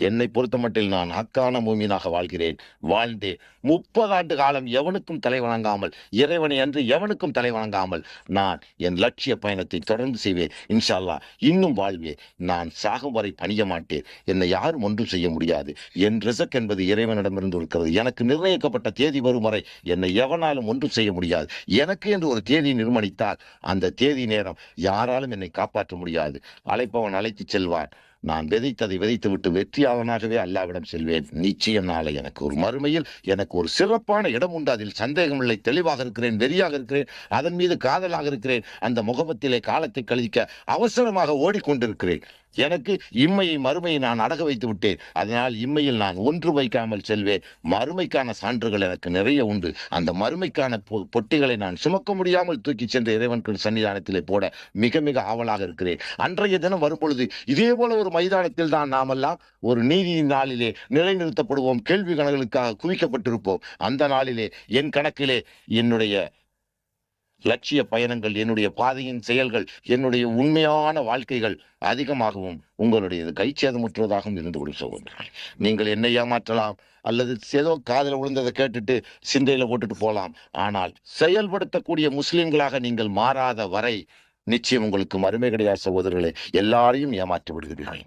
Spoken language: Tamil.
என்னை பொறுத்தமட்டில் நான் ஹக்கான மூமினாக வாழ்கிறேன். வாழ்ந்தே 30 ஆண்டு காலம் எவனுக்கும் தலை வணங்காமல், இறைவனை அன்று எவனுக்கும் தலை வணங்காமல் நான் என் லட்சிய பயணத்தை தொடர்ந்து செய்வேன். இன்ஷா அல்லாஹ் இன்னும் வாழ்வேன். நான் சாகும் வரை பணிய மாட்டேன். என்னை யாரும் ஒன்றும் செய்ய முடியாது. என் ரிசக் என்பது இறைவனிடமிருந்து இருக்கிறது. எனக்கு நிர்ணயிக்கப்பட்ட தேதி வரும் வரை என்னை எவனாலும் ஒன்றும் செய்ய முடியாது. எனக்கு என்று ஒரு தேதி நிர்ணயித்தால் அந்த தேதி நேரம் யாராலும் என்னை காப்பாற்ற முடியாது. அழைப்பவன் அழைத்து செல்வான். நான் விதைத்ததை விதைத்துவிட்டு வெற்றியாளனாகவே அல்லாவிடம் செல்வேன். நிச்சயம் நாளை எனக்கு ஒரு மறுமையில் எனக்கு ஒரு சிறப்பான இடம் உண்டு. அதில் சந்தேகமில்லை. தெளிவாக இருக்கிறேன், வெறியாக இருக்கிறேன், அதன் மீது காதலாக இருக்கிறேன். அந்த முகமத்திலே காலத்தை கழிக்க அவசரமாக ஓடிக்கொண்டிருக்கிறேன். எனக்கு இம்மையை மறுமையை நான் அடக வைத்து விட்டேன். அதனால் இம்மையில் நான் ஒன்று வைக்காமல் செல்வேன். மறுமைக்கான சான்றுகள் எனக்கு நிறைய உண்டு. அந்த மறுமைக்கான பொட்டிகளை நான் சுமக்க முடியாமல் தூக்கி சென்று இறைவன் சன்னிதானத்திலே போட மிக மிக ஆவலாக இருக்கிறேன். அன்றைய தினம் வரும்பொழுது இதே போல ஒரு மைதானத்தில் தான் நாமெல்லாம் ஒரு நீதி நாளிலே நிலைநிறுத்தப்படுவோம். கேள்வி கணக்குகளுக்காக குவிக்கப்பட்டிருப்போம். அந்த நாளிலே என் கணக்கிலே என்னுடைய லட்சிய பயணங்கள், என்னுடைய பாதையின் செயல்கள், என்னுடைய உண்மையான வாழ்க்கைகள் அதிகமாகவும் உங்களுடைய கைச்சேதமுற்றுவதாகவும் இருந்து கொடு சகோதரர்கள். நீங்கள் என்னை ஏமாற்றலாம், அல்லது ஏதோ காதில் விழுந்ததை கேட்டுட்டு சிந்தையில போட்டுட்டு போகலாம். ஆனால் செயல்படுத்தக்கூடிய முஸ்லிம்களாக நீங்கள் மாறாத வரை நிச்சயம் உங்களுக்கு மறுமை கிடையாது சகோதரர்களே. எல்லாரையும் ஏமாற்றி விடுகிறீர்கள்.